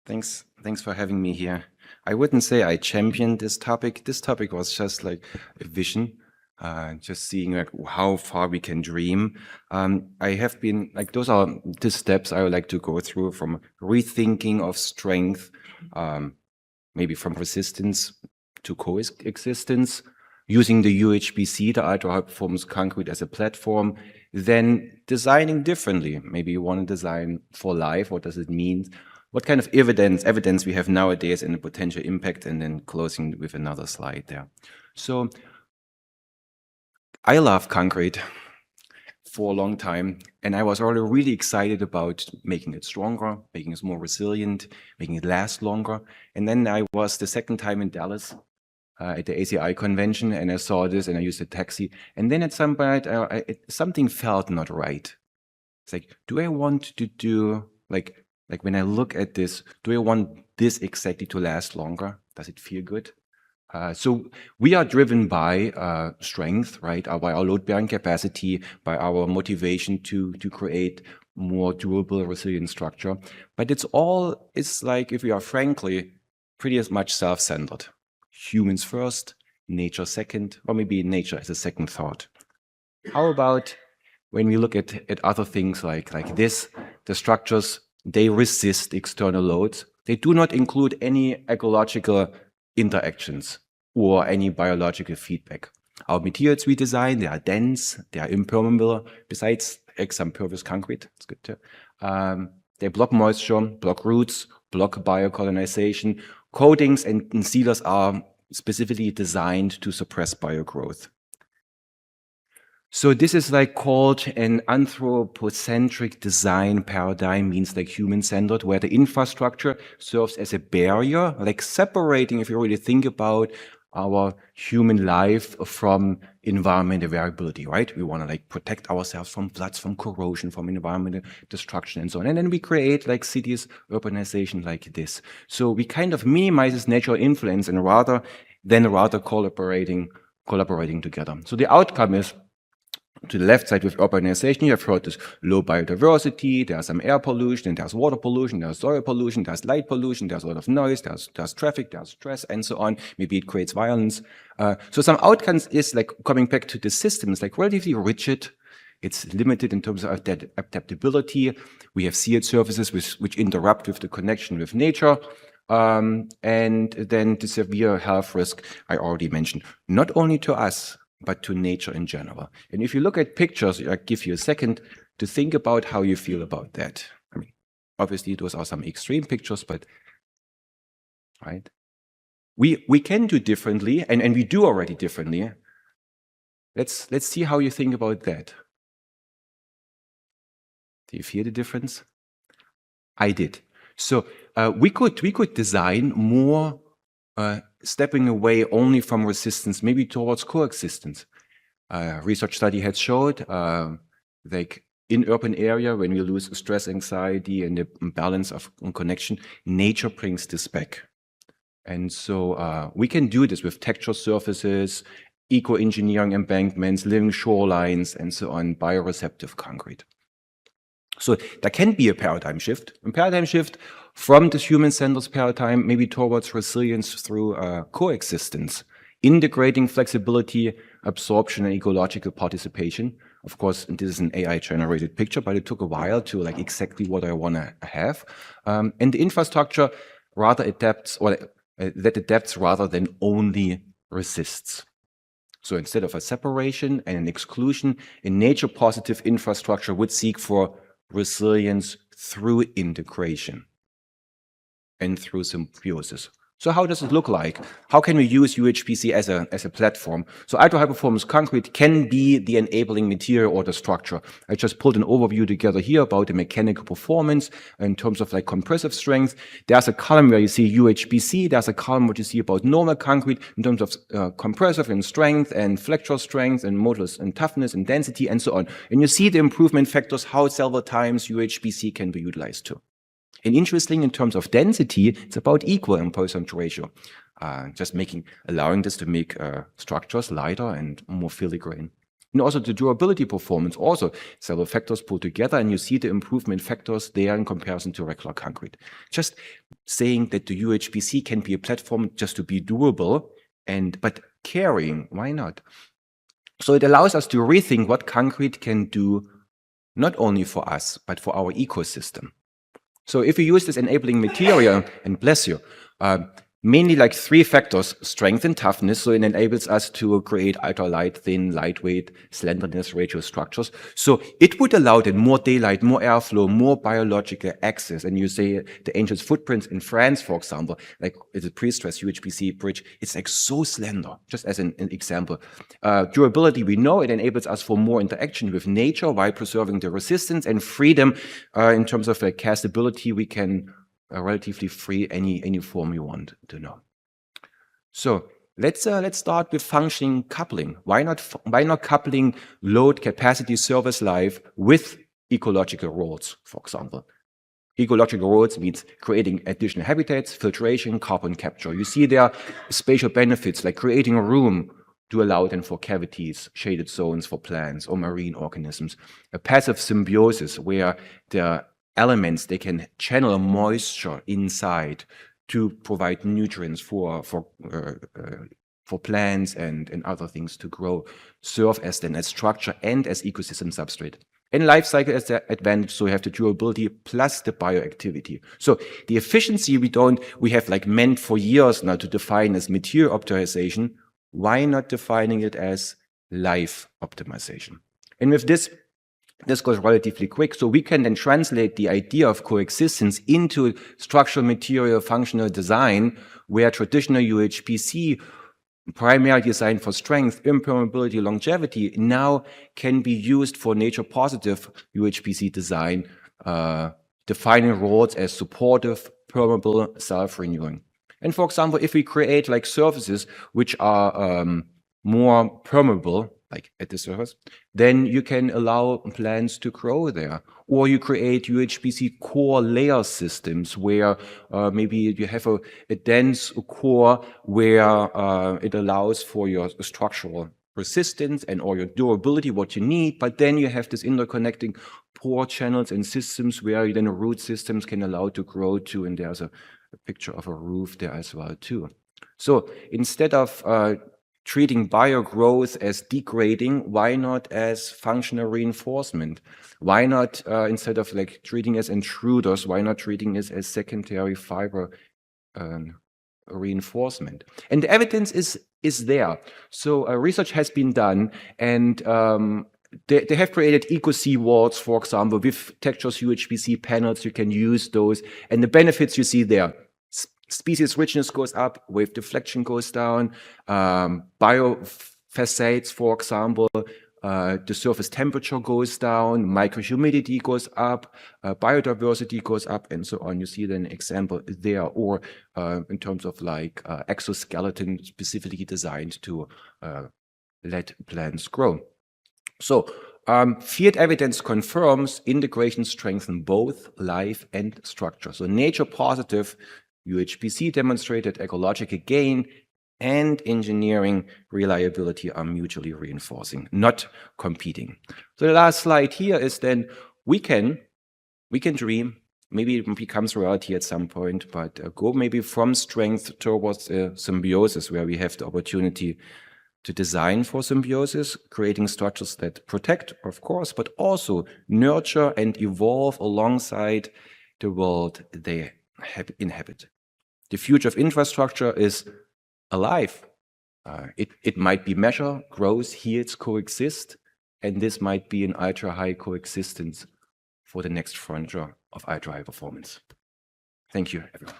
Thanks for having me here. I wouldn't say I championed this topic. This topic was just like a vision, just seeing like how far we can dream. I have been like those are the steps I would like to go through from rethinking of strength, maybe from resistance to coexistence, using the UHPC, the ultra high performance concrete, as a platform, then designing differently. Maybe you want to design for life. What does it mean? What kind of evidence we have nowadays and the potential impact, and then closing with another slide there. So I love concrete for a long time, and I was already really excited about making it stronger, making it more resilient, making it last longer. And then I was the second time in Dallas at the ACI convention, and I saw this, and I used a taxi. And then at some point, something felt not right. It's like, do I want to do like when I look at this, do I want this exactly to last longer? Does it feel good? So we are driven by strength, right? By our load-bearing capacity, by our motivation to create more durable, resilient structure. But it's like, if we are frankly, pretty as much self-centered. Humans first, nature second, or maybe nature as a second thought. How about when we look at other things like this, the structures, they resist external loads. They do not include any ecological interactions or any biological feedback. Our materials we design, they are dense, they are impermeable, besides impervious concrete. It's good too. They block moisture, block roots, block biocolonization. Coatings and sealers are specifically designed to suppress biogrowth. So this is like called an anthropocentric design paradigm, means like human-centered, where the infrastructure serves as a barrier, like separating, if you really think about our human life from environmental variability, right? We want to like protect ourselves from floods, from corrosion, from environmental destruction, and so on. And then we create like cities, urbanization like this. So we kind of minimize this natural influence and rather collaborating together. So the outcome is, to the left side with urbanization, you have heard this low biodiversity, there's some air pollution, and there's water pollution, there's soil pollution, there's light pollution, there's a lot of noise, there's traffic, there's stress, and so on. Maybe it creates violence. So some outcomes is like coming back to the system, it's like relatively rigid. It's limited in terms of adaptability. We have sealed surfaces which interrupt with the connection with nature. And then the severe health risk I already mentioned, not only to us, but to nature in general. And if you look at pictures, I give you a second to think about how you feel about that. I mean, obviously those are some extreme pictures, but right? We can do differently, and we do already differently. Let's see how you think about that. Do you feel the difference? I did. So we could design more stepping away only from resistance, maybe towards coexistence. Research study has showed, like in urban area, when we lose stress, anxiety, and the balance of connection, nature brings this back. And so we can do this with texture surfaces, eco-engineering embankments, living shorelines, and so on, bio-receptive concrete. So there can be a paradigm shift from this human-centered paradigm, maybe towards resilience through coexistence, integrating flexibility, absorption, and ecological participation. Of course, this is an AI-generated picture, but it took a while to like exactly what I want to have. And the infrastructure rather adapts, or that adapts rather than only resists. So instead of a separation and an exclusion, a nature-positive infrastructure would seek for resilience through integration and through symbiosis. So how does it look like? How can we use UHPC as a platform? So ultra high performance concrete can be the enabling material or the structure. I just pulled an overview together here about the mechanical performance in terms of like compressive strength. There's a column where you see UHPC. There's a column what you see about normal concrete in terms of compressive and strength and flexural strength and modulus and toughness and density and so on. And you see the improvement factors, how several times UHPC can be utilized too. And interesting, in terms of density, it's about equal in Poisson ratio, allowing this to make structures lighter and more filigrane. And also the durability performance, also several factors pulled together, and you see the improvement factors there in comparison to regular concrete. Just saying that the UHPC can be a platform just to be durable, but caring, why not? So it allows us to rethink what concrete can do, not only for us, but for our ecosystem. So if you use this enabling material, and bless you, mainly like 3 factors: strength and toughness. So it enables us to create ultra-light, thin, lightweight, slenderness ratio structures. So it would allow then more daylight, more airflow, more biological access. And you say the ancient footprints in France, for example, like it's a pre-stressed UHPC bridge, it's like so slender, just as an example. Durability, we know it enables us for more interaction with nature while preserving the resistance and freedom. In terms of castability, we can relatively free any form you want to know. So let's start with functioning coupling. Why not coupling load, capacity, service life with ecological roles, for example? Ecological roles means creating additional habitats, filtration, carbon capture. You see there spatial benefits like creating a room to allow them for cavities, shaded zones for plants or marine organisms. A passive symbiosis where the elements, they can channel moisture inside to provide nutrients for plants and other things to grow, serve as then as structure and as ecosystem substrate. And life cycle as the advantage, so you have the durability plus the bioactivity. So the efficiency we have like meant for years now to define as material optimization. Why not defining it as life optimization? And with this goes relatively quick. So we can then translate the idea of coexistence into structural material functional design, where traditional UHPC, primarily designed for strength, impermeability, longevity, now can be used for nature positive UHPC design, defining roles as supportive, permeable, self-renewing. And for example, if we create like surfaces which are more permeable, like at the surface, then you can allow plants to grow there. Or you create UHPC core layer systems where maybe you have a dense core where it allows for your structural resistance and or your durability, what you need, but then you have this interconnecting pore channels and systems where then root systems can allow to grow to, and there's a picture of a roof there as well too. So instead of treating biogrowth as degrading, why not as functional reinforcement? Why not, instead of like treating as intruders, why not treating it as secondary fiber reinforcement? And the evidence is there. So research has been done, and they have created eco-sea walls, for example, with textures UHPC panels. You can use those, and the benefits you see there. Species richness goes up, wave deflection goes down, biofacades, for example, the surface temperature goes down, microhumidity goes up, biodiversity goes up, and so on. You see an example there, or in terms of like exoskeleton specifically designed to let plants grow. So field evidence confirms integration strengthens both life and structure. So nature positive UHPC demonstrated ecological gain and engineering reliability are mutually reinforcing, not competing. So the last slide here is then we can dream, maybe it becomes reality at some point, but go maybe from strength towards symbiosis, where we have the opportunity to design for symbiosis, creating structures that protect, of course, but also nurture and evolve alongside the world they inhabit. The future of infrastructure is alive. It might be measure, grows, heals, coexist, and this might be an ultra-high coexistence for the next frontier of ultra-high performance. Thank you, everyone.